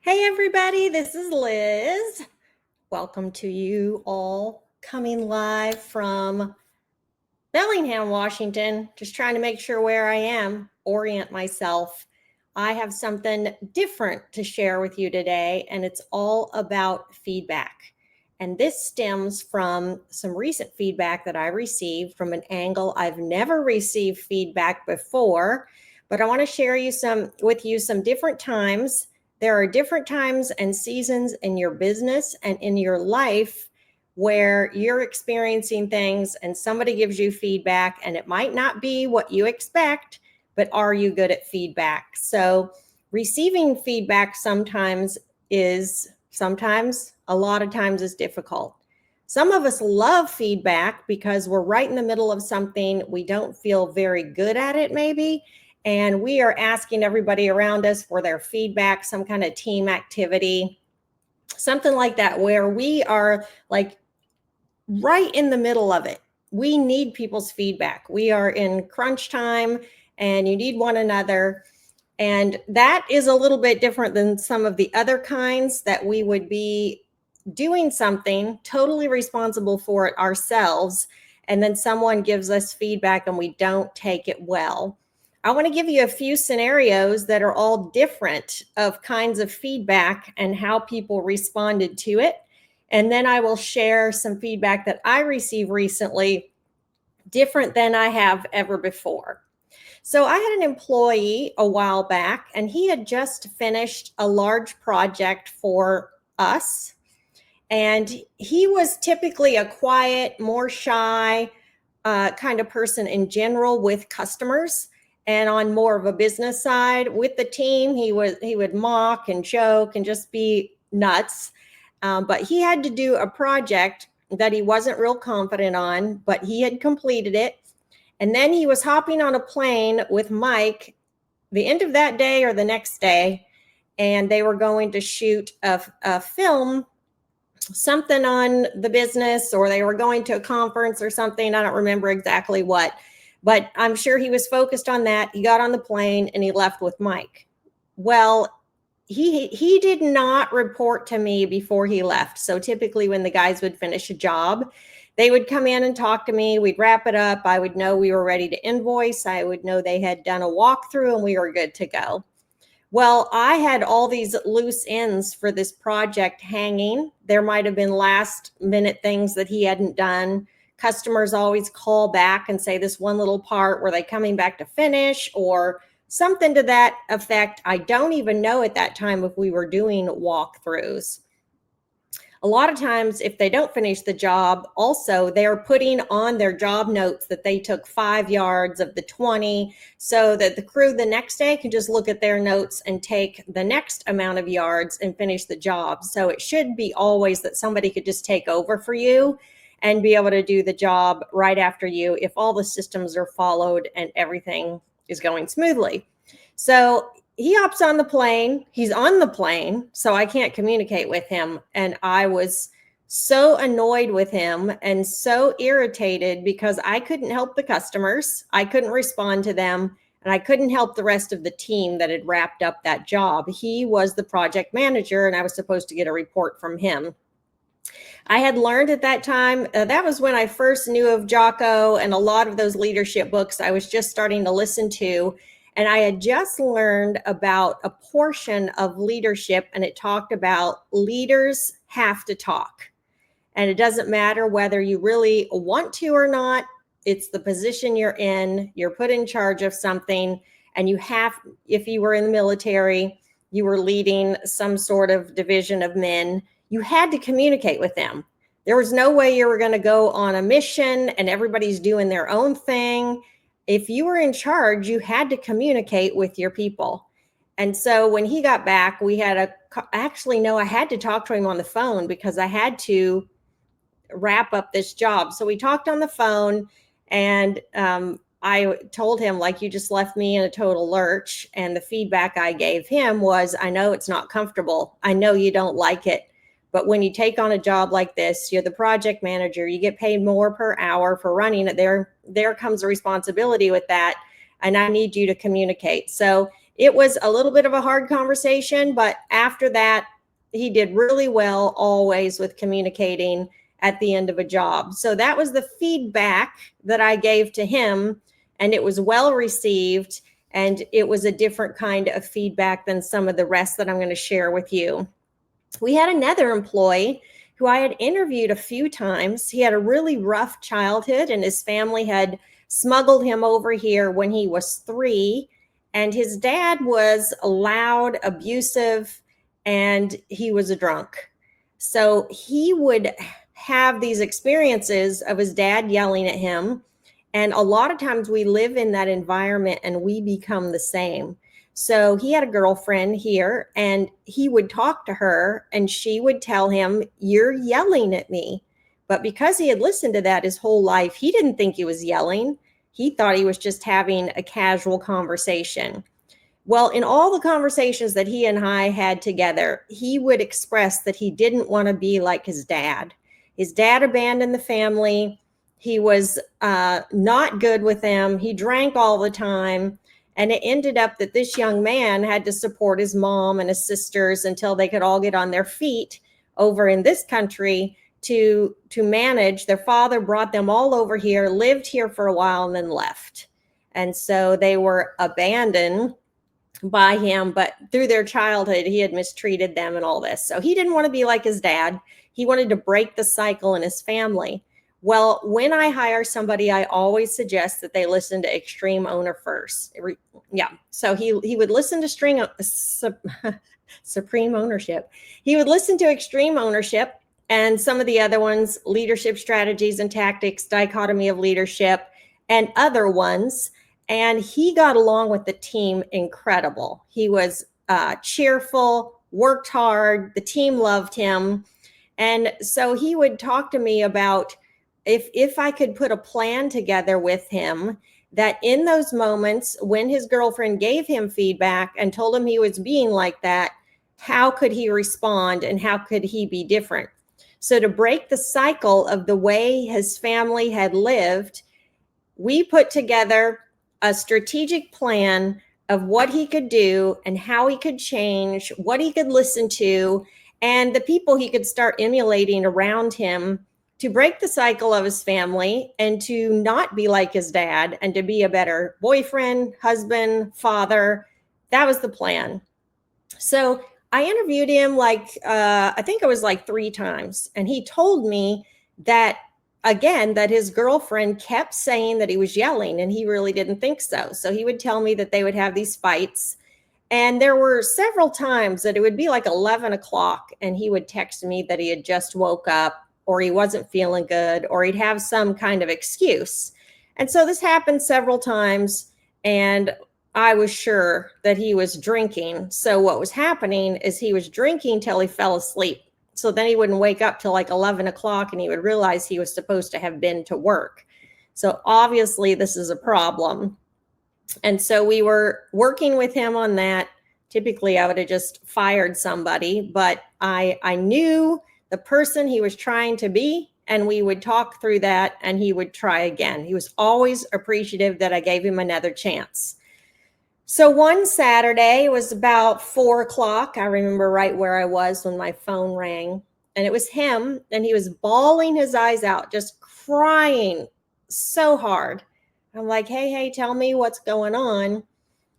Hey, everybody, this is Liz. Welcome to you all coming live from Bellingham, Washington. Just trying to make sure where I am, orient myself. I have something different to share with you today, and it's all about feedback. And this stems from some recent feedback that I received from an angle I've never received feedback before, but I want to share with you some different times. There are different times and seasons in your business and in your life where you're experiencing things and somebody gives you feedback and it might not be what you expect, but are you good at feedback? So receiving feedback sometimes, a lot of times is difficult. Some of us love feedback because we're right in the middle of something. We don't feel very good at it maybe. And we are asking everybody around us for their feedback, some kind of team activity, something like that, where we are like right in the middle of it. We need people's feedback. We are in crunch time and you need one another. And that is a little bit different than some of the other kinds that we would be doing something totally responsible for it ourselves. And then someone gives us feedback and we don't take it well. I want to give you a few scenarios that are all different of kinds of feedback and how people responded to it. And then I will share some feedback that I received recently, different than I have ever before. So I had an employee a while back, and he had just finished a large project for us. And he was typically a quiet, more shy kind of person in general with customers. And on more of a business side with the team, he would mock and joke and just be nuts. But he had to do a project that he wasn't real confident on, but he had completed it. And then he was hopping on a plane with Mike the end of that day or the next day, and they were going to shoot a film, something on the business, or they were going to a conference or something. I don't remember exactly what, but I'm sure he was focused on that. He got on the plane and he left with Mike. Well, he did not report to me before he left. So typically when the guys would finish a job, they would come in and talk to me. We'd wrap it up. I would know we were ready to invoice. I would know they had done a walkthrough and we were good to go. Well, I had all these loose ends for this project hanging. There might have been last minute things that he hadn't done. Customers always call back and say this one little part, were they coming back to finish or something to that effect. I don't even know at that time if we were doing walkthroughs. A lot of times, if they don't finish the job, also they're putting on their job notes that they took 5 yards of the 20 so that the crew the next day can just look at their notes and take the next amount of yards and finish the job. So it should be always that somebody could just take over for you and be able to do the job right after you if all the systems are followed and everything is going smoothly. So he hops on the plane. He's on the plane, so I can't communicate with him. And I was so annoyed with him and so irritated because I couldn't help the customers. I couldn't respond to them. And I couldn't help the rest of the team that had wrapped up that job. He was the project manager, and I was supposed to get a report from him. I had learned at that time, that was when I first knew of Jocko and a lot of those leadership books I was just starting to listen to. And I had just learned about a portion of leadership, and it talked about leaders have to talk. And it doesn't matter whether you really want to or not. It's the position you're in. You're put in charge of something, and you have, if you were in the military, you were leading some sort of division of men, you had to communicate with them. There was no way you were going to go on a mission and everybody's doing their own thing. If you were in charge, you had to communicate with your people. And so when he got back, I had to talk to him on the phone because I had to wrap up this job. So we talked on the phone, and I told him, like, you just left me in a total lurch. And the feedback I gave him was, I know it's not comfortable. I know you don't like it. But when you take on a job like this, you're the project manager, you get paid more per hour for running it. There comes a responsibility with that. And I need you to communicate. So it was a little bit of a hard conversation, but after that, he did really well always with communicating at the end of a job. So that was the feedback that I gave to him, and it was well received, and it was a different kind of feedback than some of the rest that I'm going to share with you. We had another employee who I had interviewed a few times. He had a really rough childhood, and his family had smuggled him over here when he was 3. And his dad was loud, abusive, and he was a drunk. So he would have these experiences of his dad yelling at him. And a lot of times we live in that environment and we become the same. So he had a girlfriend here, and he would talk to her and she would tell him, "You're yelling at me." But because he had listened to that his whole life, he didn't think he was yelling. He thought he was just having a casual conversation. Well, in all the conversations that he and I had together, he would express that he didn't want to be like his dad. His dad abandoned the family. He was not good with them. He drank all the time. And it ended up that this young man had to support his mom and his sisters until they could all get on their feet over in this country to manage. Their father brought them all over here, lived here for a while, and then left. And so they were abandoned by him, but through their childhood, he had mistreated them and all this. So he didn't want to be like his dad. He wanted to break the cycle in his family. Well, when I hire somebody, I always suggest that they listen to Extreme Owner first. Yeah. So he would listen to Supreme Ownership. He would listen to Extreme Ownership and some of the other ones, Leadership Strategies and Tactics, Dichotomy of Leadership, and other ones. And he got along with the team incredible. He was cheerful, worked hard. The team loved him. And so he would talk to me about if I could put a plan together with him, that in those moments when his girlfriend gave him feedback and told him he was being like that, how could he respond and how could he be different? So to break the cycle of the way his family had lived, we put together a strategic plan of what he could do and how he could change, what he could listen to, and the people he could start emulating around him to break the cycle of his family and to not be like his dad and to be a better boyfriend, husband, father. That was the plan. So I interviewed him I think it was like 3 times. And he told me that, again, that his girlfriend kept saying that he was yelling and he really didn't think so. So he would tell me that they would have these fights. And there were several times that it would be like 11 o'clock and he would text me that he had just woke up or he wasn't feeling good, or he'd have some kind of excuse. And so this happened several times, and I was sure that he was drinking. So what was happening is he was drinking till he fell asleep. So then he wouldn't wake up till like 11 o'clock and he would realize he was supposed to have been to work. So obviously this is a problem. And so we were working with him on that. Typically I would have just fired somebody, but I knew the person he was trying to be, and we would talk through that and he would try again. He was always appreciative that I gave him another chance. So one Saturday, it was about 4 o'clock. I remember right where I was when my phone rang, and it was him, and he was bawling his eyes out, just crying so hard. I'm like, hey, tell me what's going on.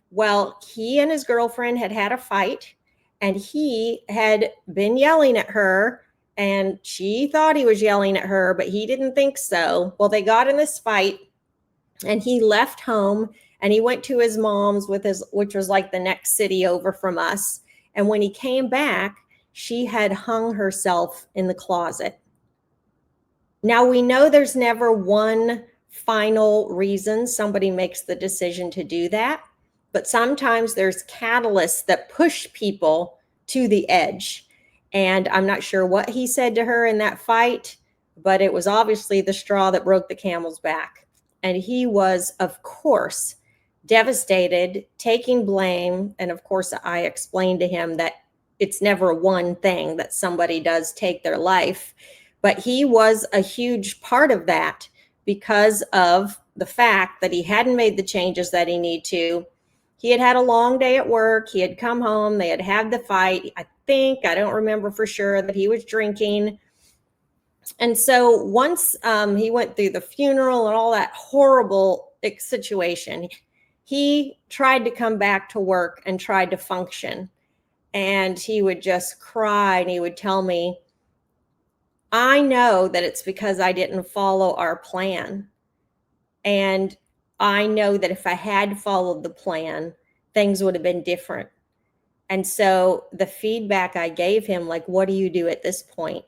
Well, he and his girlfriend had had a fight, and he had been yelling at her, and she thought he was yelling at her, but he didn't think so. Well, they got in this fight, and he left home and he went to his mom's which was like the next city over from us. And when he came back, she had hung herself in the closet. Now we know there's never one final reason somebody makes the decision to do that, but sometimes there's catalysts that push people to the edge. And I'm not sure what he said to her in that fight, but it was obviously the straw that broke the camel's back. And he was, of course, devastated, taking blame. And of course, I explained to him that it's never one thing that somebody does take their life, but he was a huge part of that because of the fact that he hadn't made the changes that he needed to. he had had a long day at work. He had come home. They had had the fight. I don't remember for sure, that he was drinking. And so once he went through the funeral and all that horrible situation, he tried to come back to work and tried to function. And he would just cry and he would tell me, I know that it's because I didn't follow our plan. And I know that if I had followed the plan, things would have been different. And so the feedback I gave him, like, what do you do at this point?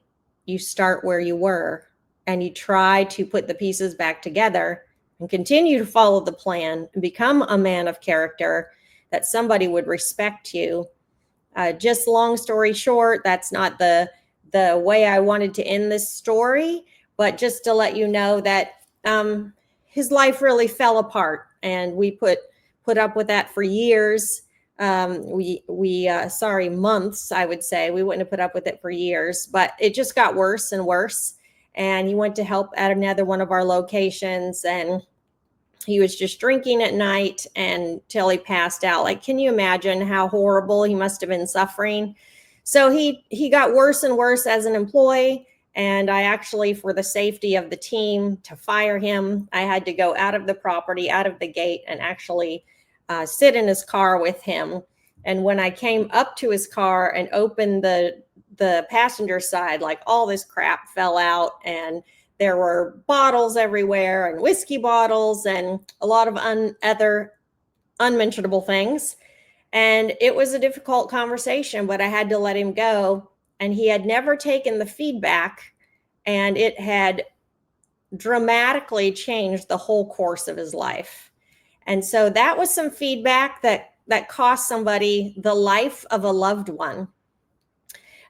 You start where you were and you try to put the pieces back together and continue to follow the plan and become a man of character, that somebody would respect you. Just long story short, that's not the way I wanted to end this story, but just to let you know that his life really fell apart, and we put up with that for years. Months, I would say. We wouldn't have put up with it for years, but it just got worse and worse. And he went to help at another one of our locations, and he was just drinking at night until he passed out. Like, can you imagine how horrible he must have been suffering? So he got worse and worse as an employee. And I actually, for the safety of the team, to fire him, I had to go out of the property, out of the gate, and actually sit in his car with him. And when I came up to his car and opened the passenger side, like, all this crap fell out, and there were bottles everywhere, and whiskey bottles, and a lot of other unmentionable things. And it was a difficult conversation, but I had to let him go. And he had never taken the feedback, and it had dramatically changed the whole course of his life. And so that was some feedback that cost somebody the life of a loved one.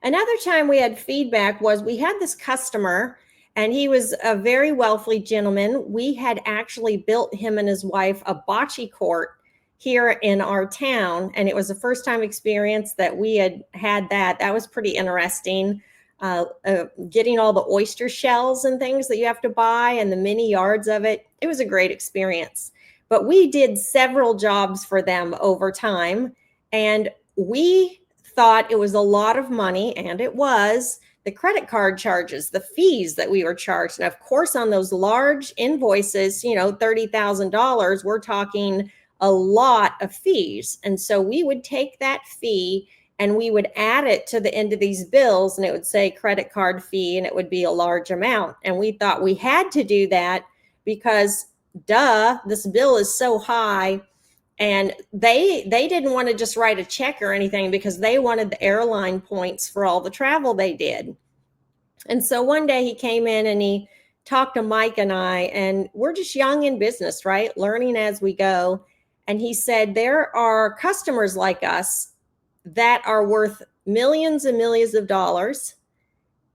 Another time we had feedback was, we had this customer, and he was a very wealthy gentleman. We had actually built him and his wife a bocce court here in our town, and it was a first time experience that we had that. That was pretty interesting. Getting all the oyster shells and things that you have to buy and the mini yards of it. It was a great experience. But we did several jobs for them over time, and we thought it was a lot of money, and it was. The credit card charges, the fees that we were charged. And of course, on those large invoices, $30,000, we're talking a lot of fees. And so we would take that fee and we would add it to the end of these bills, and it would say credit card fee, and it would be a large amount. And we thought we had to do that because, duh, this bill is so high. And they didn't want to just write a check or anything, because they wanted the airline points for all the travel they did. And so one day he came in and he talked to Mike and I, and we're just young in business, right? Learning as we go. And he said, there are customers like us that are worth millions and millions of dollars.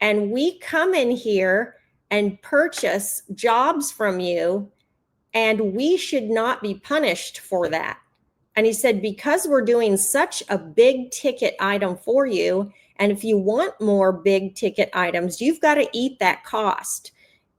And we come in here and purchase jobs from you, and we should not be punished for that. And he said, because we're doing such a big ticket item for you, and if you want more big ticket items, you've got to eat that cost.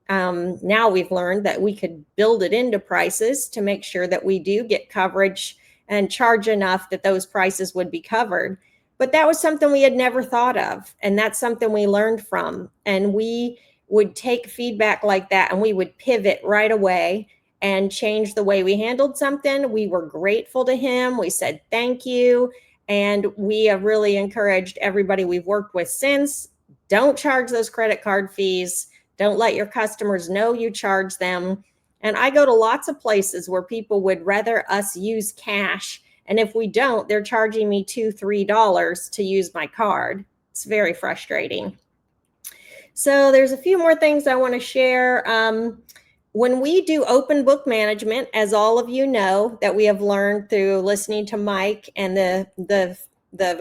Now we've learned that we could build it into prices to make sure that we do get coverage and charge enough that those prices would be covered. But that was something we had never thought of. And that's something we learned from. And we would take feedback like that and we would pivot right away and change the way we handled something. We were grateful to him. We said thank you. And we have really encouraged everybody we've worked with since, don't charge those credit card fees. Don't let your customers know you charge them. And I go to lots of places where people would rather us use cash. And if we don't, they're charging me $2, $3 to use my card. It's very frustrating. So there's a few more things I want to share. When we do open book management, as all of you know, that we have learned through listening to Mike and the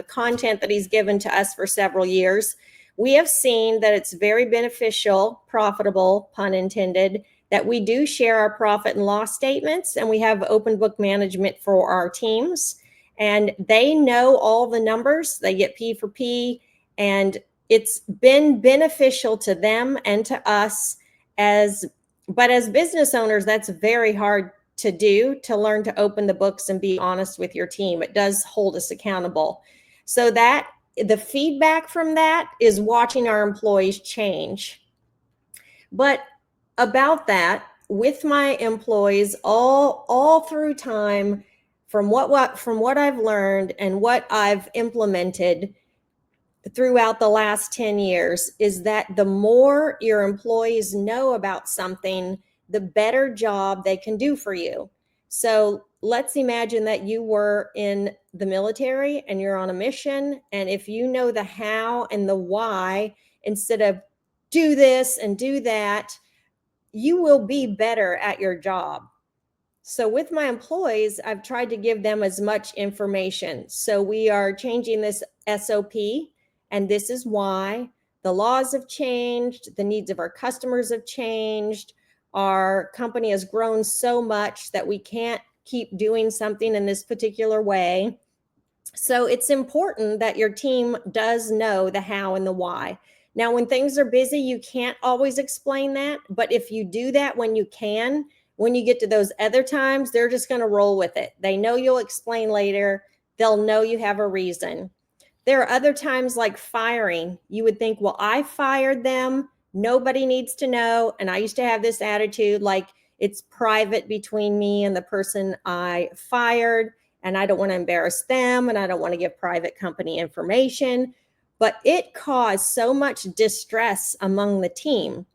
content that he's given to us for several years, we have seen that it's very beneficial, profitable, pun intended, that we do share our profit and loss statements, and we have open book management for our teams. And they know all the numbers. They get P for P, and it's been beneficial to them and to us. But as business owners, that's very hard to do to learn to open the books and be honest with your team. It does hold us accountable. So that the feedback from that is watching our employees change. But about that, with my employees all through time, from what I've learned and what I've implemented throughout the last 10 years, is that the more your employees know about something, the better job they can do for you. So let's imagine that you were in the military and you're on a mission. And if you know the how and the why, instead of do this and do that, you will be better at your job. So with my employees, I've tried to give them as much information. So we are changing this SOP, and this is why. The laws have changed, the needs of our customers have changed. Our company has grown so much that we can't keep doing something in this particular way. So it's important that your team does know the how and the why. Now, when things are busy, you can't always explain that. But if you do that when you can, when you get to those other times, they're just going to roll with it. They know you'll explain later. They'll know you have a reason. There are other times like firing. You would think, well, I fired them. Nobody needs to know. And I used to have this attitude like it's private between me and the person I fired. And I don't want to embarrass them. And I don't want to give private company information. But it caused so much distress among the team.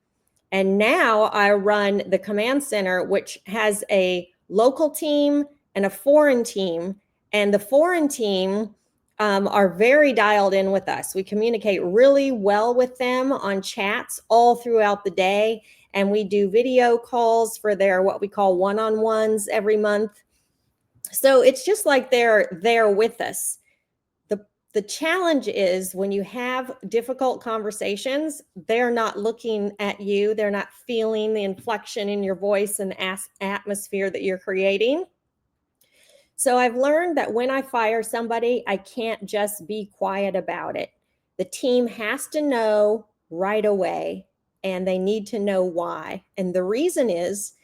And now I run the command center, which has a local team and a foreign team. And the foreign team are very dialed in with us. We communicate really well with them on chats all throughout the day. And we do video calls for their what we call one-on-ones every month. So it's just like they're there with us. The challenge is when you have difficult conversations, they're not looking at you. They're not feeling the inflection in your voice and atmosphere that you're creating. So I've learned that when I fire somebody, I can't just be quiet about it. The team has to know right away, and they need to know why. And the reason is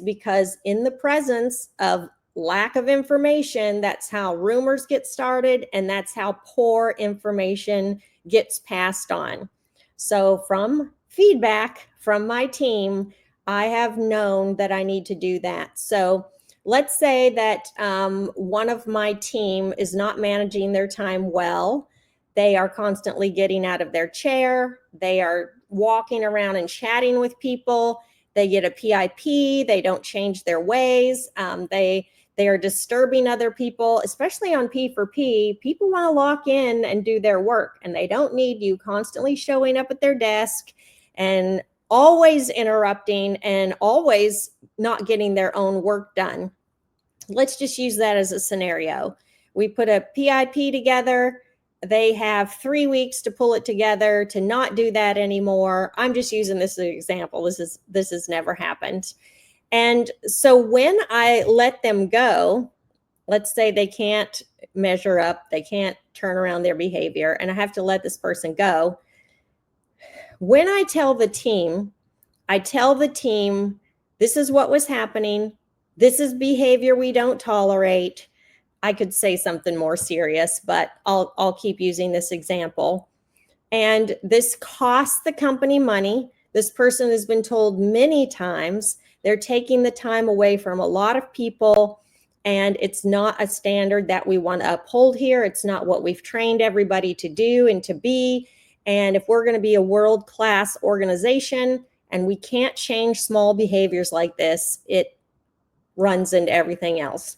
because in the presence of lack of information, that's how rumors get started, and that's how poor information gets passed on. So from feedback from my team, I have known that I need to do that. So let's say that one of my team is not managing their time well. They are constantly getting out of their chair. They are walking around and chatting with people. They get a PIP. They don't change their ways. They are disturbing other people, especially on P4P. People want to lock in and do their work, and they don't need you constantly showing up at their desk and always interrupting and always not getting their own work done. Let's just use that as a scenario. We put a PIP together. They have 3 weeks to pull it together to not do that anymore. I'm just using this as an example. This has never happened. And so when I let them go, let's say they can't measure up, they can't turn around their behavior, and I have to let this person go. When I tell the team, this is what was happening. This is behavior we don't tolerate. I could say something more serious, but I'll keep using this example. And this costs the company money. This person has been told many times they're taking the time away from a lot of people, and it's not a standard that we want to uphold here. It's not what we've trained everybody to do and to be. And if we're going to be a world-class organization and we can't change small behaviors like this, it runs into everything else.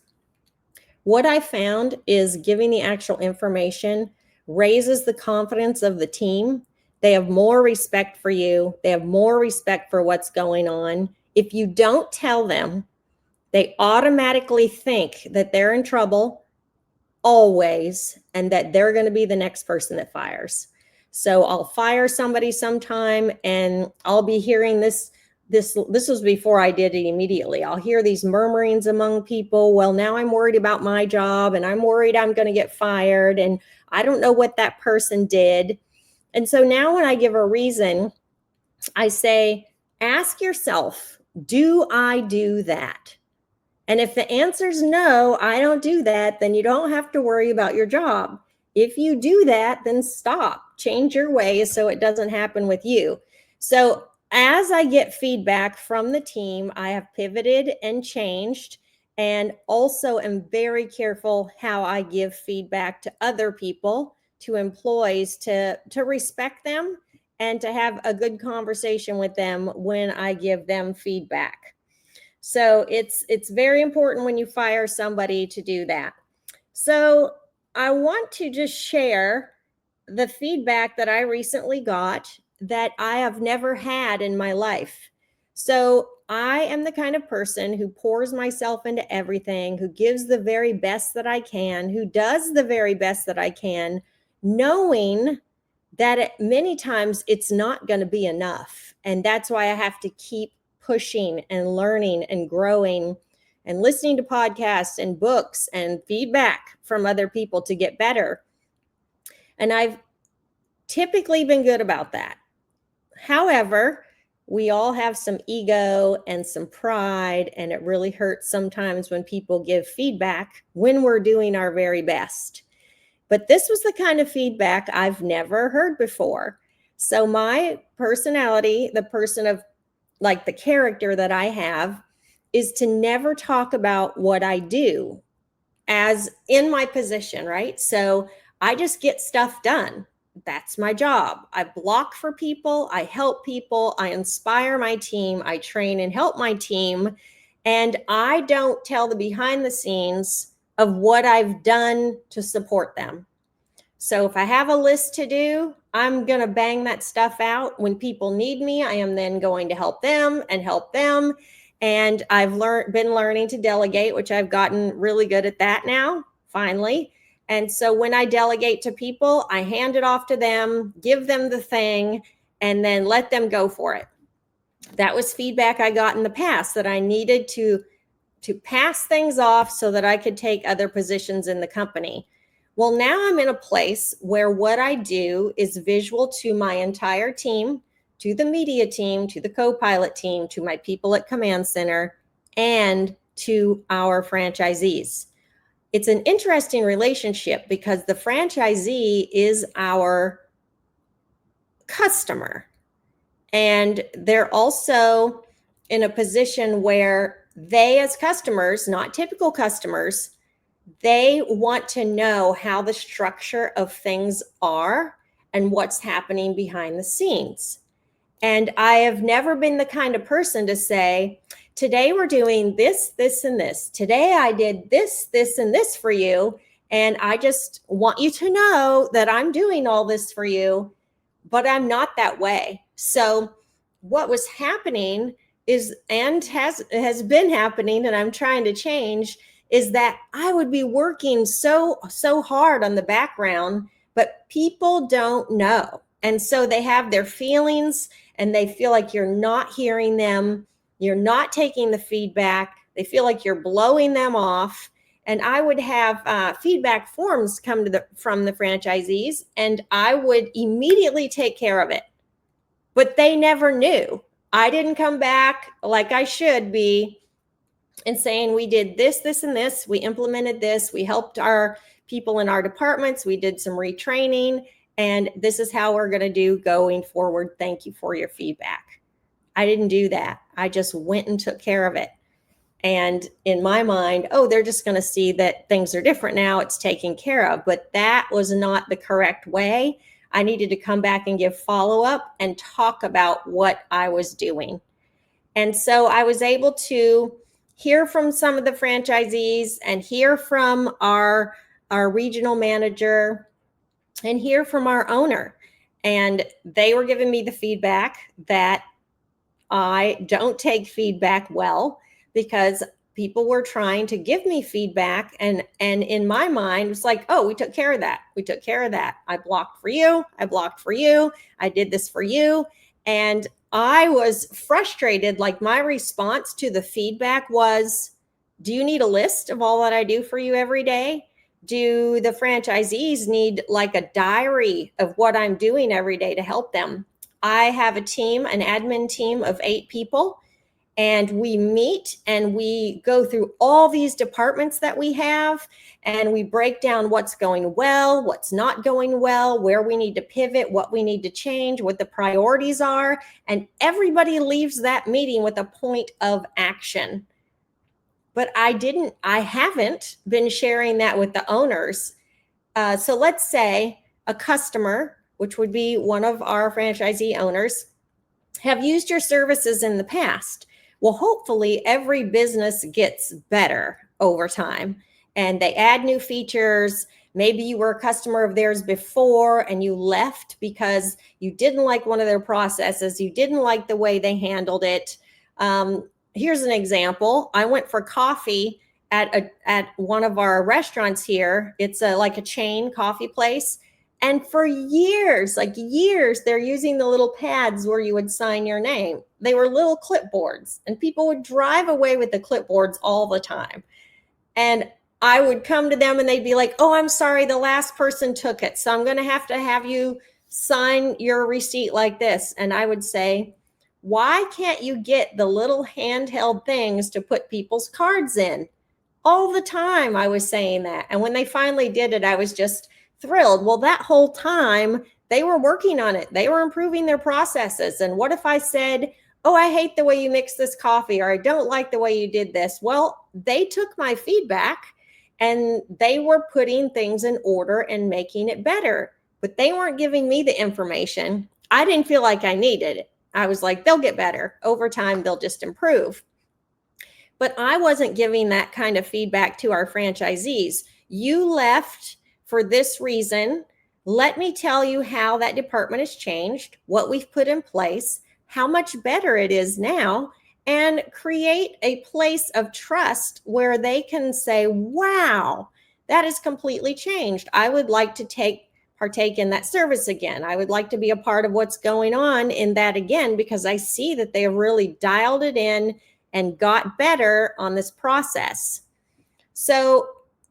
What I found is giving the actual information raises the confidence of the team. They have more respect for you. They have more respect for what's going on. If you don't tell them, they automatically think that they're in trouble always, and that they're going to be the next person that fires. So I'll fire somebody sometime, and I'll be hearing this was before I did it immediately. I'll hear these murmurings among people. Well, now I'm worried about my job, and I'm worried I'm going to get fired, and I don't know what that person did. And so now when I give a reason, I say, ask yourself, do I do that? And if the answer is no, I don't do that, then you don't have to worry about your job. If you do that, then stop, change your ways so it doesn't happen with you. So as I get feedback from the team, I have pivoted and changed, and also am very careful how I give feedback to other people, to employees, to respect them and to have a good conversation with them when I give them feedback. So it's very important when you fire somebody to do that. So I want to just share the feedback that I recently got that I have never had in my life. So I am the kind of person who pours myself into everything, who gives the very best that I can, who does the very best that I can, knowing that many times it's not going to be enough. And that's why I have to keep pushing and learning and growing and listening to podcasts and books and feedback from other people to get better. And I've typically been good about that. However, we all have some ego and some pride, and it really hurts sometimes when people give feedback when we're doing our very best. But this was the kind of feedback I've never heard before. So my personality, the person of like the character that I have, is to never talk about what I do as in my position, right? So I just get stuff done. That's my job. I block for people, I help people, I inspire my team, I train and help my team, and I don't tell the behind the scenes of what I've done to support them. So if I have a list to do, I'm going to bang that stuff out. When people need me, I am then going to help them and help them. And I've been learning to delegate, which I've gotten really good at that now, finally. And so when I delegate to people, I hand it off to them, give them the thing, and then let them go for it. That was feedback I got in the past, that I needed to pass things off so that I could take other positions in the company. Well, now I'm in a place where what I do is visual to my entire team, to the media team, to the co-pilot team, to my people at Command Center, and to our franchisees. It's an interesting relationship because the franchisee is our customer. And they're also in a position where they, as customers, not typical customers, they want to know how the structure of things are and what's happening behind the scenes. And I have never been the kind of person to say, today we're doing this, this, and this. Today I did this, this, and this for you. And I just want you to know that I'm doing all this for you, but I'm not that way. So what was happening is, and has been happening, and I'm trying to change, is that I would be working so hard on the background, but people don't know. And so they have their feelings and they feel like you're not hearing them. You're not taking the feedback. They feel like you're blowing them off. And I would have feedback forms come from the franchisees, and I would immediately take care of it. But they never knew. I didn't come back like I should be and saying, we did this, this, and this. We implemented this. We helped our people in our departments. We did some retraining, and this is how we're going to do going forward. Thank you for your feedback. I didn't do that. I just went and took care of it. And in my mind, oh, they're just going to see that things are different now. It's taken care of. But that was not the correct way. I needed to come back and give follow-up and talk about what I was doing. And so I was able to hear from some of the franchisees and hear from our regional manager and hear from our owner. And they were giving me the feedback that I don't take feedback well, because people were trying to give me feedback. And in my mind, it's like, oh, we took care of that. We took care of that. I blocked for you. I blocked for you. I did this for you. And I was frustrated. Like, my response to the feedback was, do you need a list of all that I do for you every day? Do the franchisees need like a diary of what I'm doing every day to help them? I have a team, an admin team of 8 people, and we meet and we go through all these departments that we have, and we break down what's going well, what's not going well, where we need to pivot, what we need to change, what the priorities are. And everybody leaves that meeting with a point of action. But I haven't been sharing that with the owners. So let's say a customer, which would be one of our franchisee owners, have used your services in the past. Well, hopefully every business gets better over time and they add new features. Maybe you were a customer of theirs before and you left because you didn't like one of their processes. You didn't like the way they handled it. Here's an example. I went for coffee at one of our restaurants here. It's like a chain coffee place. And for years, like years, they're using the little pads where you would sign your name. They were little clipboards, and people would drive away with the clipboards all the time. And I would come to them and they'd be like, oh, I'm sorry, the last person took it, so I'm going to have you sign your receipt like this. And I would say, why can't you get the little handheld things to put people's cards in? All the time I was saying that. And when they finally did it, I was just thrilled. Well, that whole time they were working on it. They were improving their processes. And what if I said, oh, I hate the way you mix this coffee, or I don't like the way you did this? Well, they took my feedback and they were putting things in order and making it better, but they weren't giving me the information. I didn't feel like I needed it. I was like, they'll get better over time. They'll just improve. But I wasn't giving that kind of feedback to our franchisees. You left for this reason. Let me tell you how that department has changed, what we've put in place, how much better it is now, and create a place of trust where they can say, wow, that has completely changed. I would like to partake in that service again. I would like to be a part of what's going on in that again, because I see that they have really dialed it in and got better on this process. So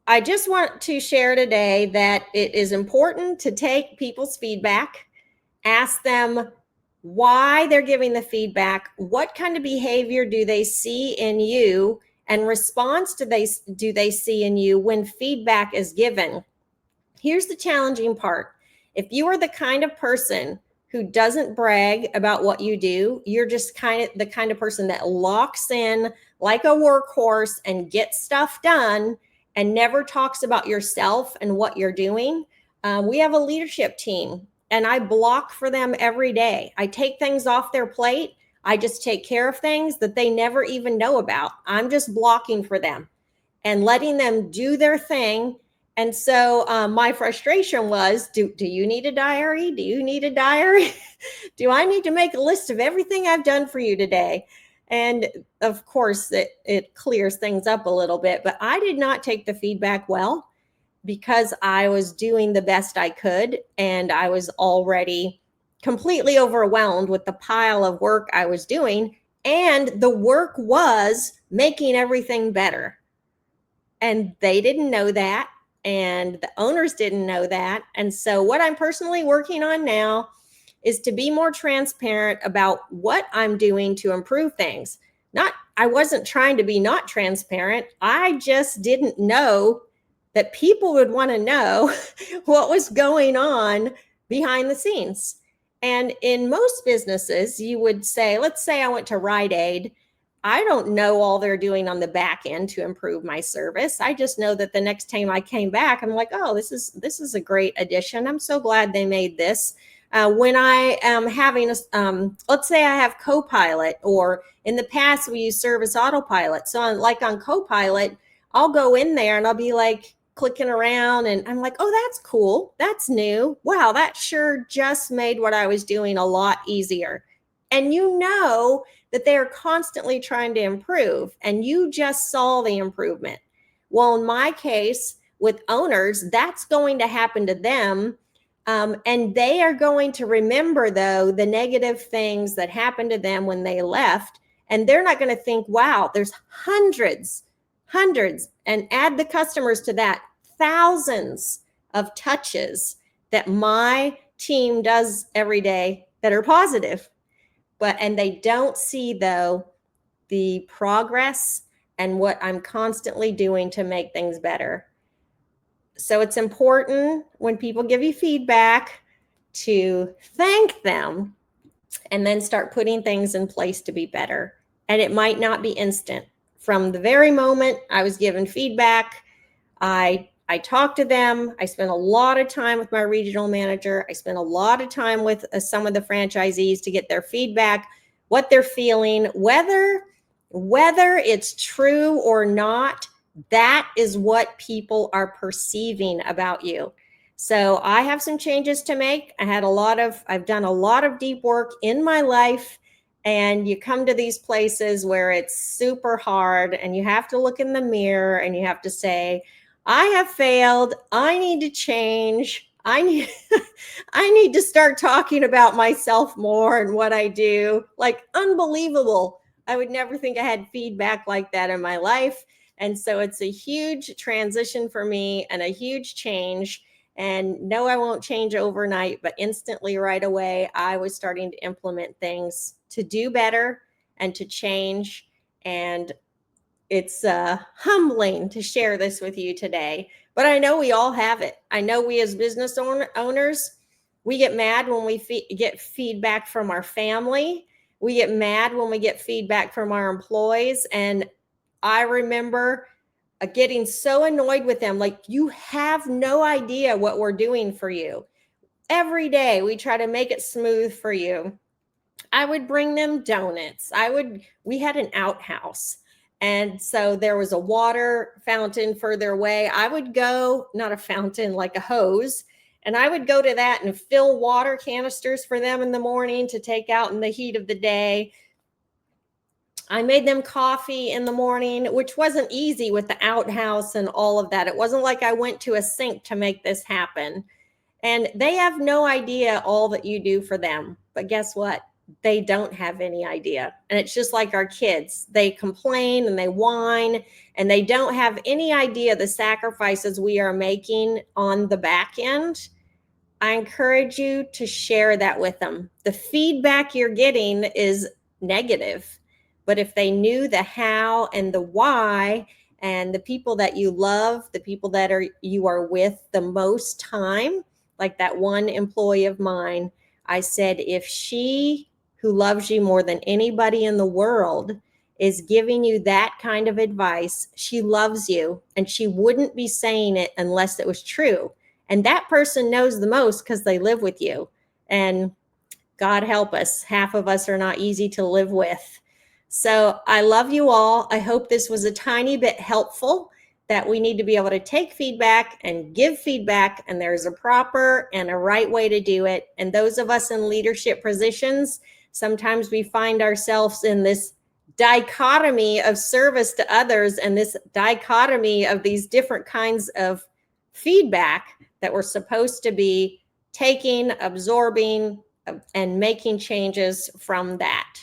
I just want to share today that it is important to take people's feedback, ask them why they're giving the feedback, what kind of behavior do they see in you, and response do they see in you when feedback is given. Here's the challenging part. If you are the kind of person who doesn't brag about what you do, you're just the kind of person that locks in like a workhorse and gets stuff done and never talks about yourself and what you're doing. We have a leadership team, and I block for them every day. I take things off their plate. I just take care of things that they never even know about. I'm just blocking for them and letting them do their thing. And so my frustration was, do you need a diary? Do you need a diary? Do I need to make a list of everything I've done for you today? And of course, it clears things up a little bit, but I did not take the feedback well because I was doing the best I could. And I was already completely overwhelmed with the pile of work I was doing. And the work was making everything better. And they didn't know that. And the owners didn't know that. And so what I'm personally working on now is to be more transparent about what I'm doing to improve things. I wasn't trying to be not transparent. I just didn't know that people would want to know what was going on behind the scenes. And in most businesses, you would say, let's say I went to Rite Aid. I don't know all they're doing on the back end to improve my service. I just know that the next time I came back, I'm like, oh, this is a great addition. I'm so glad they made this. When I am having let's say I have Copilot, or in the past we use Service Autopilot. So on Copilot, I'll go in there and I'll be like clicking around and I'm like, oh, that's cool. That's new. Wow, that sure just made what I was doing a lot easier. And you know that they are constantly trying to improve, and you just saw the improvement. Well, in my case, with owners, that's going to happen to them. And they are going to remember, though, the negative things that happened to them when they left. And they're not going to think, wow, there's hundreds, and add the customers to that, thousands of touches that my team does every day that are positive. And they don't see, though, the progress and what I'm constantly doing to make things better. So it's important when people give you feedback to thank them and then start putting things in place to be better. And it might not be instant. From the very moment I was given feedback, I talked to them. I spent a lot of time with my regional manager. I spent a lot of time with some of the franchisees to get their feedback, what they're feeling, whether it's true or not. That is what people are perceiving about you. So I have some changes to make. I've done a lot of deep work in my life, and you come to these places where it's super hard and you have to look in the mirror and you have to say, I have failed. I need to change. I need to start talking about myself more and what I do. Like, unbelievable. I would never think I had feedback like that in my life. And so it's a huge transition for me and a huge change. And no, I won't change overnight, but instantly right away, I was starting to implement things to do better and to change. And it's humbling to share this with you today, but I know we all have it. I know we as business owners, we get mad when we get feedback from our family. We get mad when we get feedback from our employees. And I remember getting so annoyed with them. Like, you have no idea what we're doing for you. Every day we try to make it smooth for you. I would bring them donuts. We had an outhouse. And so there was a water fountain further away. I would go, not a fountain, like a hose, and I would go to that and fill water canisters for them in the morning to take out in the heat of the day. I made them coffee in the morning, which wasn't easy with the outhouse and all of that. It wasn't like I went to a sink to make this happen. And they have no idea all that you do for them. But guess what? They don't have any idea. And it's just like our kids. They complain and they whine, and they don't have any idea the sacrifices we are making on the back end. I encourage you to share that with them. The feedback you're getting is negative, but if they knew the how and the why, and the people that you love, the people that you are with the most time, like that one employee of mine, I said, if she, who loves you more than anybody in the world, is giving you that kind of advice, she loves you, and she wouldn't be saying it unless it was true. And that person knows the most because they live with you. And God help us, half of us are not easy to live with. So I love you all. I hope this was a tiny bit helpful, that we need to be able to take feedback and give feedback, and there's a proper and a right way to do it. And those of us in leadership positions, sometimes we find ourselves in this dichotomy of service to others and this dichotomy of these different kinds of feedback that we're supposed to be taking, absorbing, and making changes from that.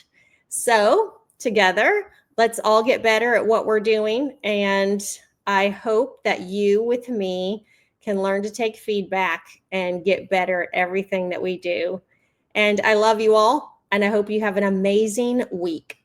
So together, let's all get better at what we're doing. And I hope that you with me can learn to take feedback and get better at everything that we do. And I love you all, and I hope you have an amazing week.